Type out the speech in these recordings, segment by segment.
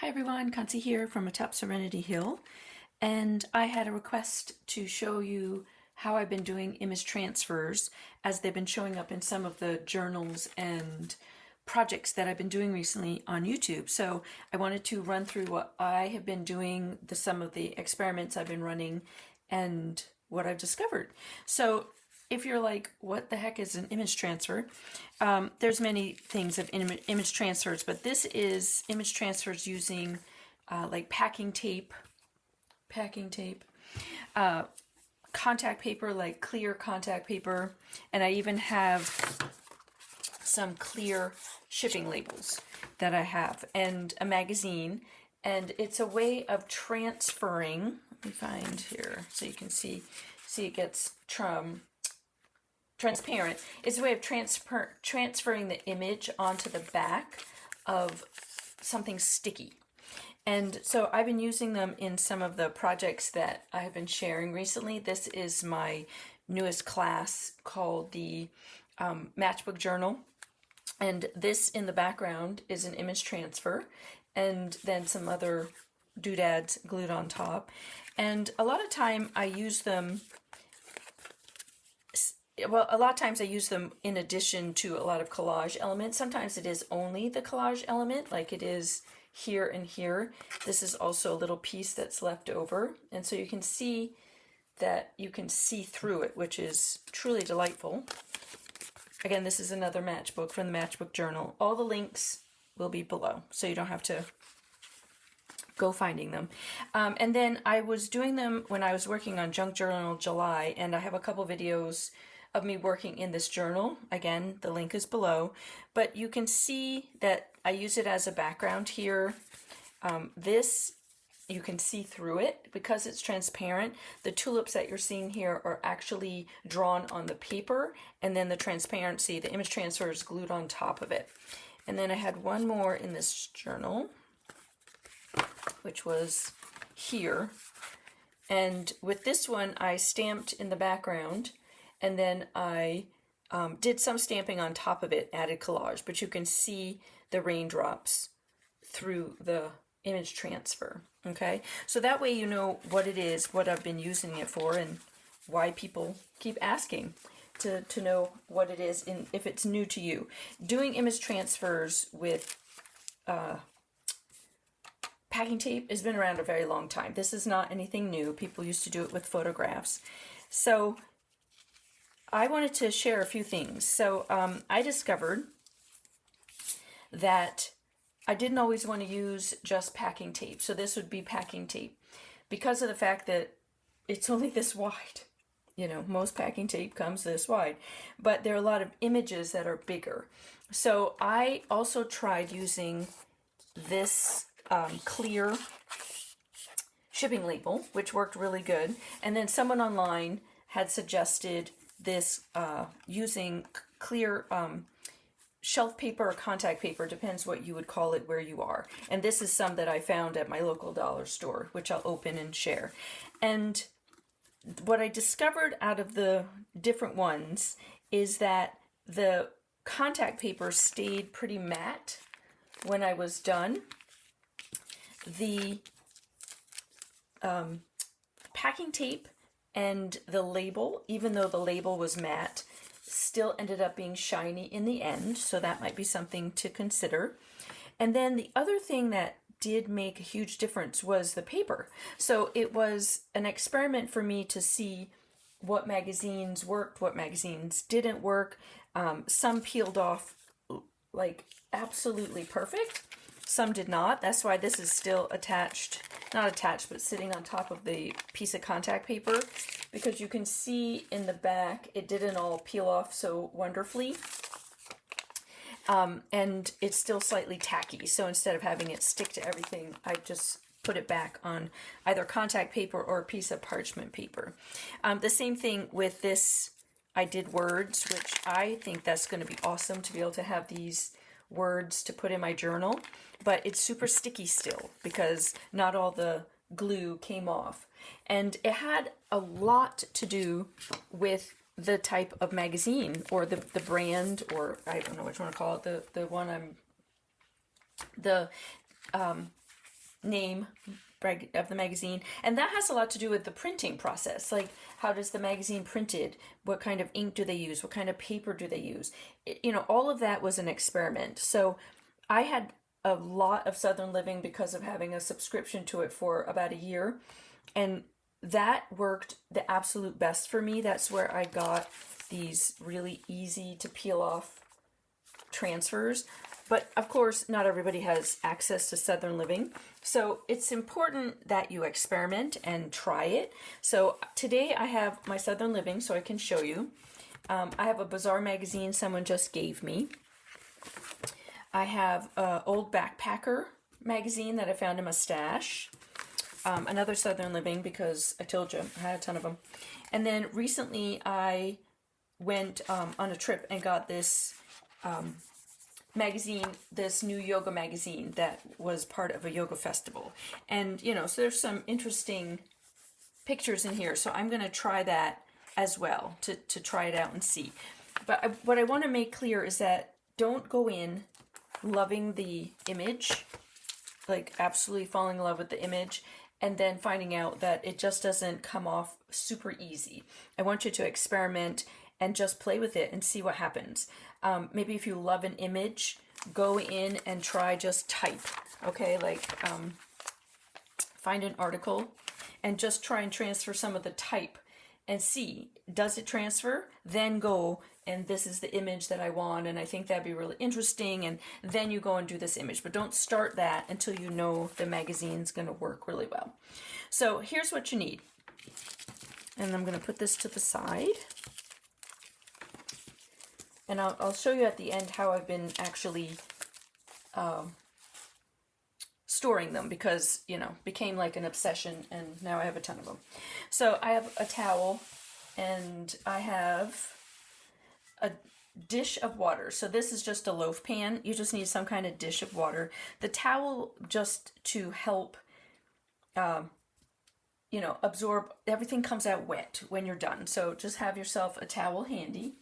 Hi everyone, Kansi here from atop Serenity Hill, and I had a request to show you how I've been doing image transfers as they've been showing up in some of the journals and projects that I've been doing recently on YouTube. So I wanted to run through what I have been doing, some of the experiments I've been running, and what I've discovered. So if you're like, what the heck is an image transfer? There's many things of image transfers, but this is image transfers using like packing tape, contact paper, like clear contact paper, and I even have some clear shipping labels that I have, and a magazine, and it's a way of transferring. Let me find here so you can see it gets transparent. It's a way of transferring the image onto the back of something sticky. And so I've been using them in some of the projects that I have been sharing recently. This is my newest class called the Matchbook Journal. And this in the background is an image transfer, and then some other doodads glued on top. And a lot of time I use them, well, a lot of times I use them in addition to a lot of collage elements. Sometimes it is only the collage element, like it is here and here. This is also a little piece that's left over. And so you can see that you can see through it, which is truly delightful. Again, this is another matchbook from the Matchbook Journal. All the links will be below, so you don't have to go finding them. And then I was doing them when I was working on Junk Journal July, and I have a couple videos of me working in this journal. Again, the link is below, but you can see that I use it as a background here. This, you can see through it because it's transparent. The tulips that you're seeing here are actually drawn on the paper, and then the transparency, the image transfer is glued on top of it. And then I had one more in this journal, which was here. And with this one, I stamped in the background, and then I did some stamping on top of it, added collage, but you can see the raindrops through the image transfer. Okay, so that way you know what it is, what I've been using it for, and why people keep asking to know what it is, and if it's new to you. Doing image transfers with packing tape has been around a very long time. This is not anything new. People used to do it with photographs. So I wanted to share a few things. So I discovered that I didn't always want to use just packing tape. So this would be packing tape because of the fact that it's only this wide. You know, most packing tape comes this wide, but there are a lot of images that are bigger. So I also tried using this clear shipping label, which worked really good. And then someone online had suggested this using clear shelf paper or contact paper, depends what you would call it where you are. And this is some that I found at my local dollar store, which I'll open and share. And what I discovered out of the different ones is that the contact paper stayed pretty matte when I was done. The packing tape and the label, even though the label was matte, still ended up being shiny in the end, so that might be something to consider. And then the other thing that did make a huge difference was the paper. So it was an experiment for me to see what magazines worked, what magazines didn't work. Some peeled off like absolutely perfect. Some did not. That's why this is still attached, not attached, but sitting on top of the piece of contact paper, because you can see in the back it didn't all peel off so wonderfully. And it's still slightly tacky. So instead of having it stick to everything, I just put it back on either contact paper or a piece of parchment paper. The same thing with this, I did words, which I think that's going to be awesome to be able to have these words to put in my journal, but it's super sticky still because not all the glue came off. And it had a lot to do with the type of magazine or the brand, or I don't know which one to call it, the one I'm, the name of the magazine, and that has a lot to do with the printing process. Like, how does the magazine printed? What kind of ink do they use? What kind of paper do they use? All of that was an experiment. So I had a lot of Southern Living because of having a subscription to it for about a year, and that worked the absolute best for me. That's where I got these really easy to peel off transfers. But of course, not everybody has access to Southern Living. So it's important that you experiment and try it. So today I have my Southern Living so I can show you. I have a Bazaar magazine someone just gave me. I have an old Backpacker magazine that I found in my stash. Another Southern Living because I told you I had a ton of them. And then recently I went on a trip and got this magazine, this new yoga magazine that was part of a yoga festival. And, so there's some interesting pictures in here. So I'm going to try that as well to try it out and see. But what I want to make clear is that don't go in loving the image, like absolutely falling in love with the image, and then finding out that it just doesn't come off super easy. I want you to experiment and just play with it and see what happens. Maybe if you love an image, go in and try just type, okay? Like find an article and just try and transfer some of the type and see, does it transfer? Then go, and this is the image that I want, and I think that'd be really interesting, and then you go and do this image. But don't start that until you know the magazine's gonna work really well. So here's what you need. And I'm gonna put this to the side. And I'll show you at the end how I've been actually storing them because, became like an obsession, and now I have a ton of them. So I have a towel, and I have a dish of water. So this is just a loaf pan. You just need some kind of dish of water. The towel just to help, absorb. Everything comes out wet when you're done. So just have yourself a towel handy.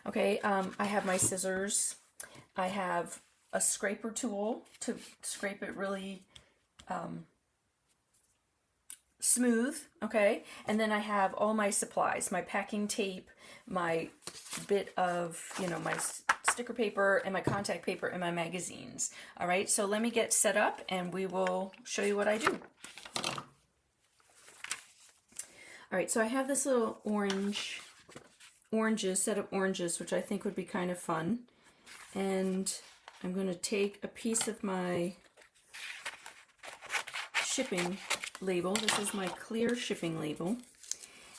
Okay, I have my scissors. I have a scraper tool to scrape it really smooth, okay? And then I have all my supplies, my packing tape, my bit of, my sticker paper and my contact paper and my magazines. All right, so let me get set up and we will show you what I do. All right, so I have this little set of oranges, which I think would be kind of fun. And I'm going to take a piece of my shipping label. This is my clear shipping label.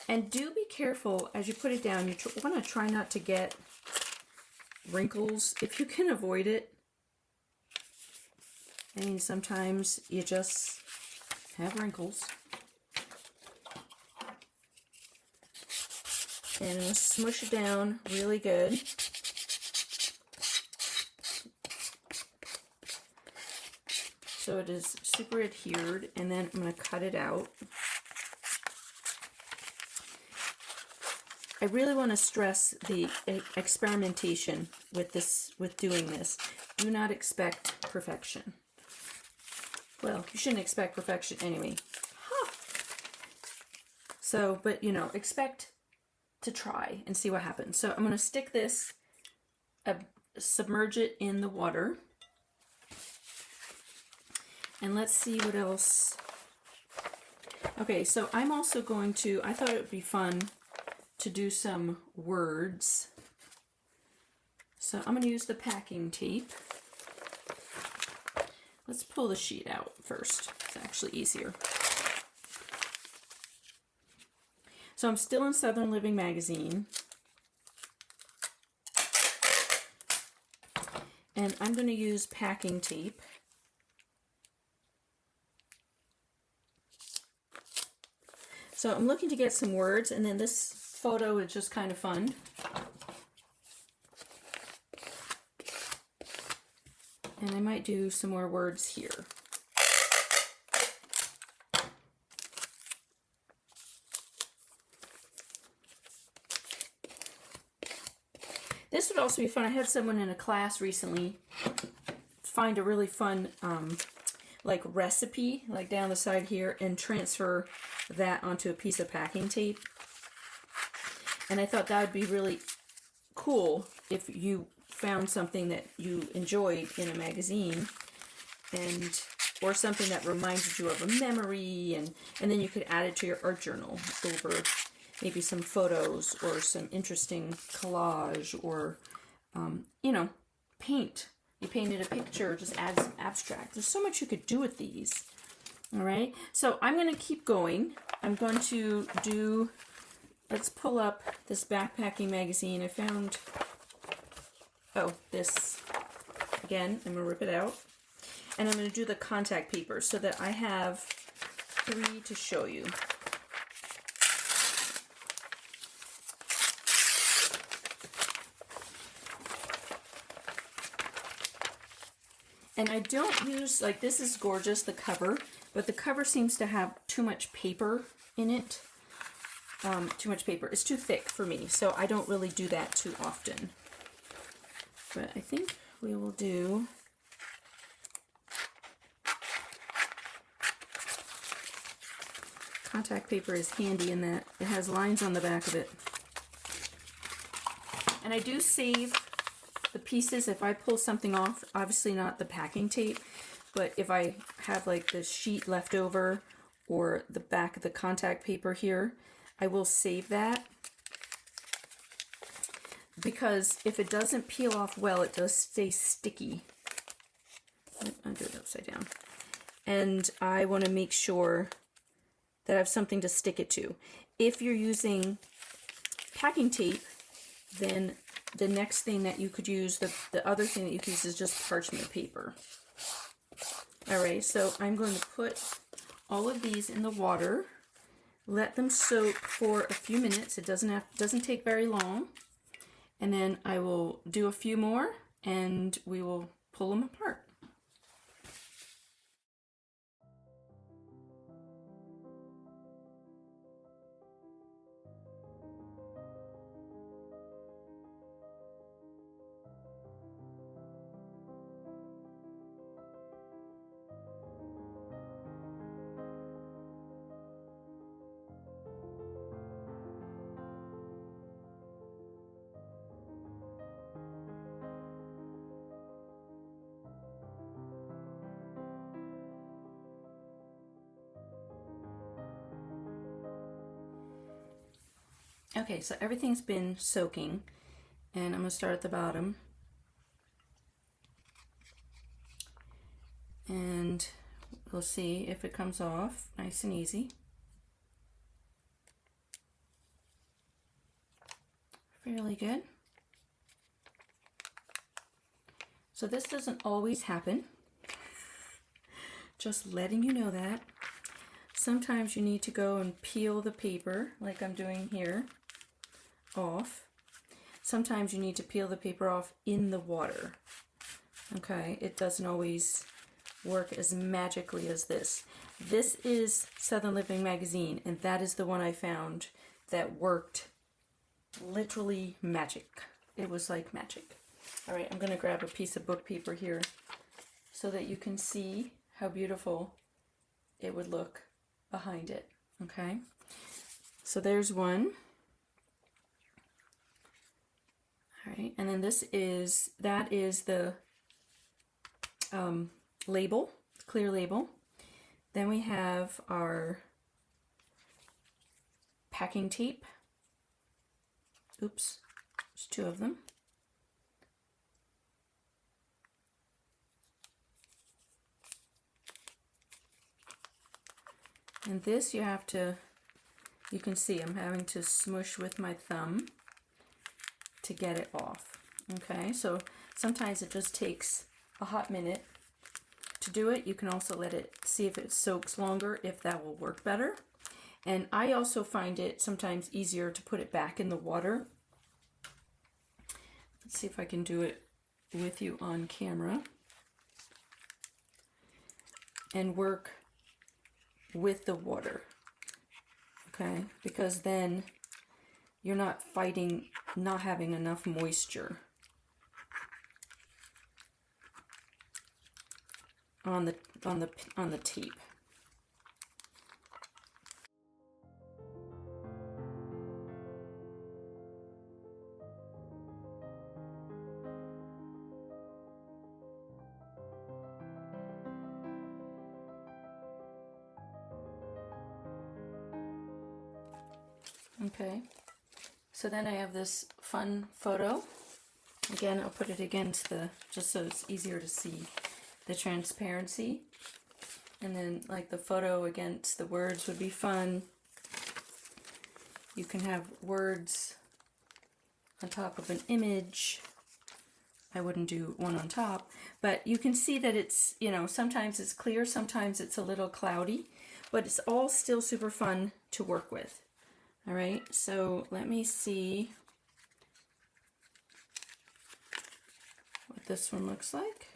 And do be careful as you put it down. You want to try not to get wrinkles if you can avoid it. I mean, sometimes you just have wrinkles. And smush it down really good. So it is super adhered, and then I'm going to cut it out. I really want to stress the experimentation with doing this. Do not expect perfection. Well, you shouldn't expect perfection anyway. Huh. So, but expect to try and see what happens. So I'm going to stick this, submerge it in the water. And let's see what else. Okay, so I'm also going to, I thought it would be fun to do some words. So I'm going to use the packing tape. Let's pull the sheet out first. It's actually easier. So I'm still in Southern Living magazine. And I'm going to use packing tape. So I'm looking to get some words, and then this photo is just kind of fun. And I might do some more words here. This would also be fun. I had someone in a class recently find a really fun like recipe like down the side here and transfer that onto a piece of packing tape. And I thought that would be really cool if you found something that you enjoyed in a magazine, and or something that reminded you of a memory, and then you could add it to your art journal over maybe some photos or some interesting collage, or you know, paint. You painted a picture, just add some abstract. There's so much you could do with these. All right, so I'm going to keep going. I'm going to do, let's pull up this backpacking magazine. I found, oh, this, again, I'm going to rip it out. And I'm going to do the contact paper so that I have 3 to show you. And I don't use, like, this is gorgeous, the cover, but the cover seems to have too much paper in it. Too much paper. It's too thick for me, so I don't really do that too often. But I think we will do... Contact paper is handy in that it has lines on the back of it. And I do save the pieces if I pull something off, obviously not the packing tape, but if I have like the sheet left over or the back of the contact paper here, I will save that, because if it doesn't peel off well, it does stay sticky. I'll do it upside down. And I want to make sure that I have something to stick it to. If you're using packing tape, then the next thing that you could use, the other thing that you could use is just parchment paper. All right, so I'm going to put all of these in the water, let them soak for a few minutes. It doesn't take very long. And then I will do a few more and we will pull them apart. Okay, so everything's been soaking, and I'm going to start at the bottom. And we'll see if it comes off nice and easy. Fairly good. So this doesn't always happen. Just letting you know that. Sometimes you need to go and peel the paper, like I'm doing here, off. Sometimes you need to peel the paper off in the water. Okay, it doesn't always work as magically as this. This is Southern Living Magazine, and that is the one I found that worked literally magic. It was like magic. All right, I'm going to grab a piece of book paper here so that you can see how beautiful it would look behind it. Okay, so there's one. All right, and then that is the label, clear label. Then we have our packing tape. Oops, there's 2 of them. And this you can see I'm having to smush with my thumb to get it off. Okay, so sometimes it just takes a hot minute to do it. You can also let it see if it soaks longer, if that will work better. And I also find it sometimes easier to put it back in the water. Let's see if I can do it with you on camera and work with the water. Okay, because then you're not fighting not having enough moisture. on the tape. Okay, so then I have this fun photo. Again, I'll put it against just so it's easier to see the transparency. And then like the photo against the words would be fun. You can have words on top of an image. I wouldn't do one on top, but you can see that it's, you know, sometimes it's clear, sometimes it's a little cloudy, but it's all still super fun to work with. All right, so let me see what this one looks like.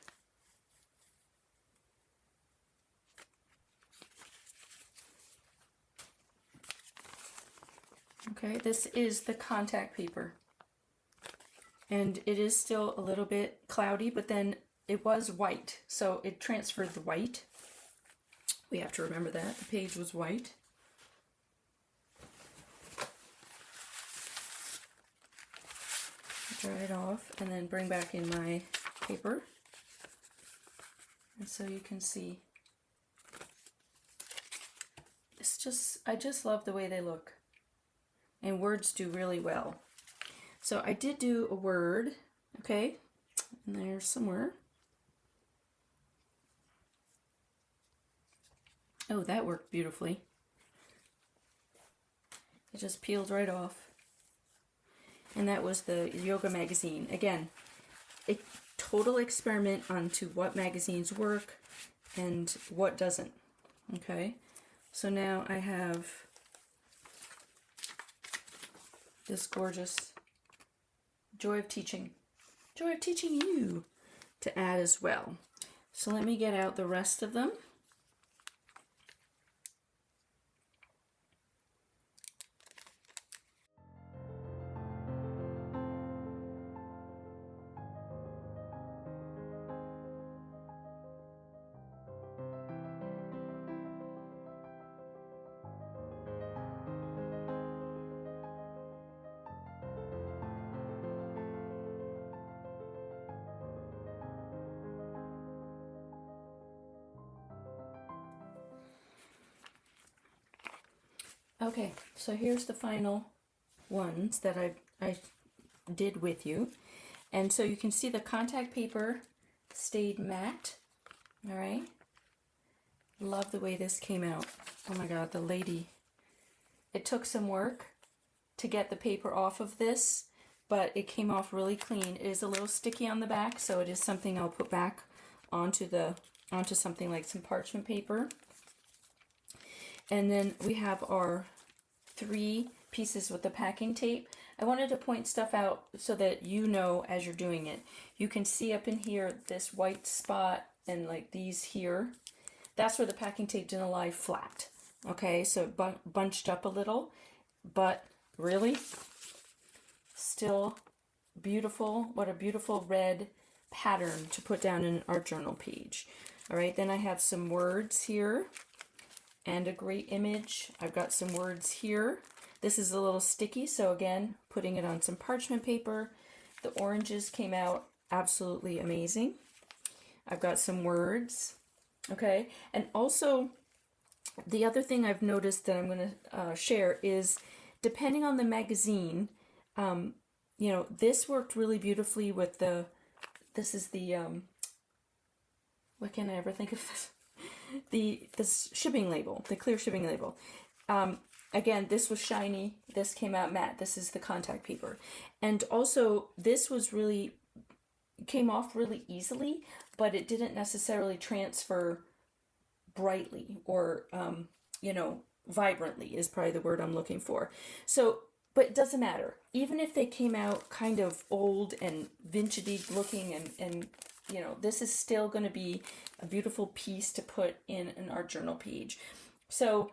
Okay, this is the contact paper. And it is still a little bit cloudy, but then it was white, so it transferred the white. We have to remember that. The page was white. Dry it off and then bring back in my paper. And so you can see. It's just, I just love the way they look. And words do really well. So I did do a word, okay, in there somewhere. Oh, that worked beautifully. It just peeled right off. And that was the yoga magazine. Again, a total experiment onto what magazines work and what doesn't, okay? So now I have this gorgeous Joy of Teaching You to add as well. So let me get out the rest of them. Okay, so here's the final ones that I did with you. And so you can see the contact paper stayed matte. All right. Love the way this came out. Oh my God, the lady. It took some work to get the paper off of this, but it came off really clean. It is a little sticky on the back, so it is something I'll put back onto something like some parchment paper. And then we have our 3 pieces with the packing tape. I wanted to point stuff out so that you know as you're doing it. You can see up in here this white spot and like these here. That's where the packing tape didn't lie flat. Okay, so it bunched up a little, but really still beautiful. What a beautiful red pattern to put down in an art journal page. All right, then I have some words here. And a great image. I've got some words here. This is a little sticky, so again, putting it on some parchment paper. The oranges came out absolutely amazing. I've got some words, okay? And also, the other thing I've noticed that I'm going to share is, depending on the magazine, you know, this worked really beautifully with this is the, what can I ever think of this? This shipping label, the clear shipping label. Again, this was shiny. This came out matte. This is the contact paper. And also, this was really, came off really easily, but it didn't necessarily transfer brightly or, you know, vibrantly is probably the word I'm looking for. So, but it doesn't matter. Even if they came out kind of old and vintagey looking and you know, this is still going to be a beautiful piece to put in an art journal page. So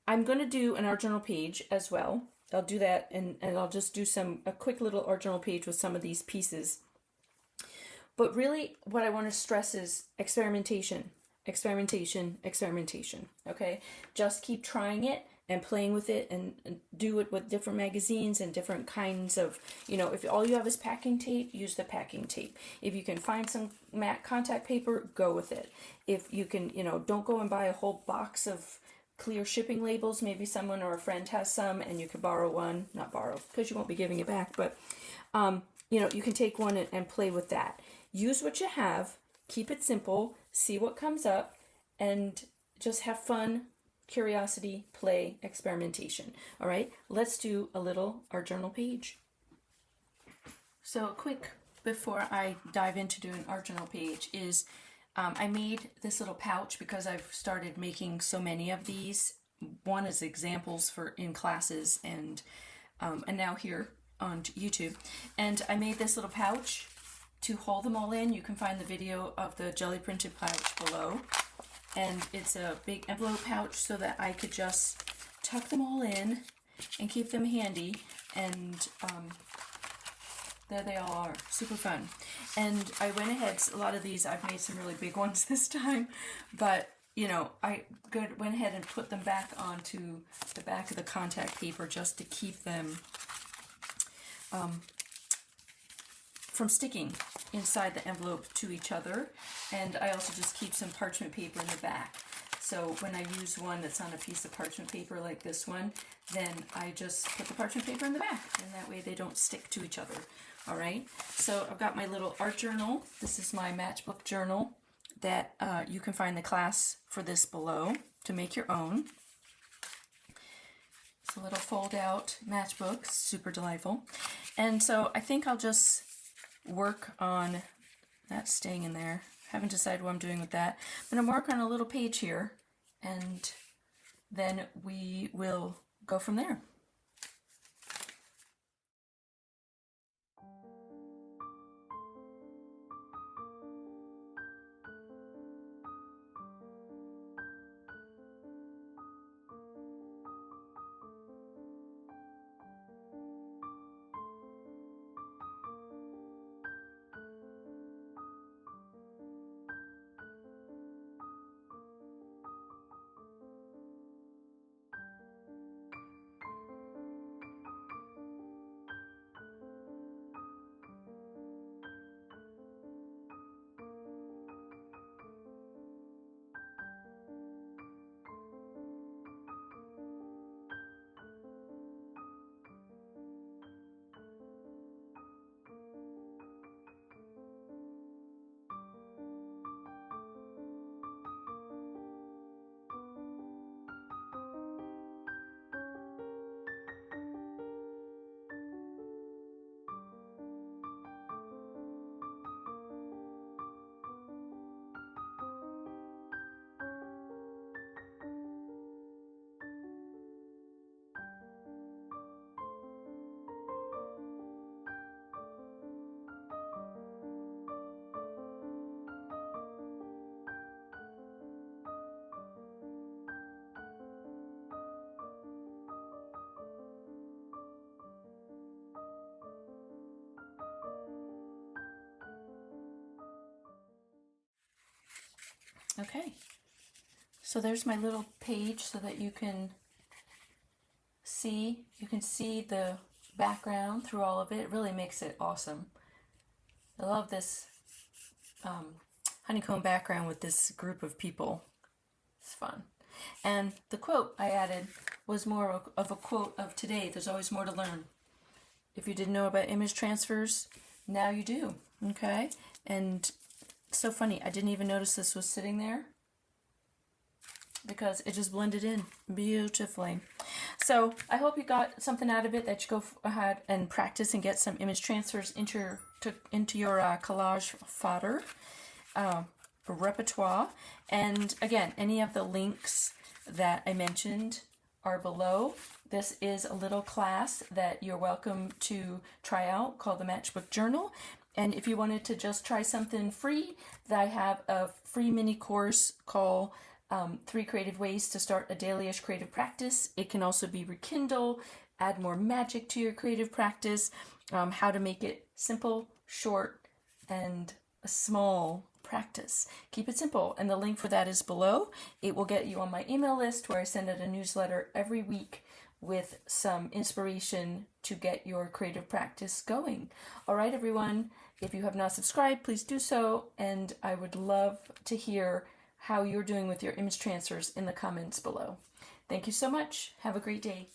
I'm going to do an art journal page as well. I'll do that and I'll just do a quick little art journal page with some of these pieces. But really what I want to stress is experimentation. experimentation, experimentation. Okay, just keep trying it and playing with it, and do it with different magazines and different kinds of, if all you have is packing tape, use the packing tape. If you can find some matte contact paper, go with it. If you can, don't go and buy a whole box of clear shipping labels. Maybe someone or a friend has some and you could borrow one. Not borrow, because you won't be giving it back, but you can take one and play with that. Use what you have, keep it simple, see what comes up, and just have fun, curiosity, play, experimentation. All right, let's do a little art journal page. So quick, before I dive into doing art journal page, is I made this little pouch because I've started making so many of these. One is examples for in classes, and now here on YouTube. And I made this little pouch to hold them all in. You can find the video of the jelly printed pouch below. And it's a big envelope pouch so that I could just tuck them all in and keep them handy. And there they all are. Super fun. And I went ahead, a lot of these, I've made some really big ones this time, but I went ahead and put them back onto the back of the contact paper just to keep them from sticking inside the envelope to each other. And I also just keep some parchment paper in the back. So when I use one that's on a piece of parchment paper like this one, then I just put the parchment paper in the back, and that way they don't stick to each other. All right, so I've got my little art journal. This is my matchbook journal that you can find the class for this below to make your own. It's a little fold out matchbook, super delightful. And so I think I'll just work on that staying in there. Haven't decided what I'm doing with that. I'm going to work on a little page here, and then we will go from there. Okay, so there's my little page so that you can see the background through all of it. It really makes it awesome. I love this honeycomb background with this group of people. It's fun. And the quote I added was more of a quote of today. There's always more to learn. If you didn't know about image transfers, now you do. Okay? And it's so funny. I didn't even notice this was sitting there because it just blended in beautifully. So I hope you got something out of it, that you go ahead and practice and get some image transfers into your collage fodder repertoire. And again, any of the links that I mentioned are below. This is a little class that you're welcome to try out called the Matchbook Journal. And if you wanted to just try something free, I have a free mini course called 3 Creative Ways to Start a Dailyish Creative Practice. It can also be rekindle, add more magic to your creative practice, how to make it simple, short, and small practice. Keep it simple, and the link for that is below. It will get you on my email list where I send out a newsletter every week with some inspiration to get your creative practice going. All right, everyone, if you have not subscribed, please do so, and I would love to hear how you're doing with your image transfers in the comments below. Thank you so much. Have a great day.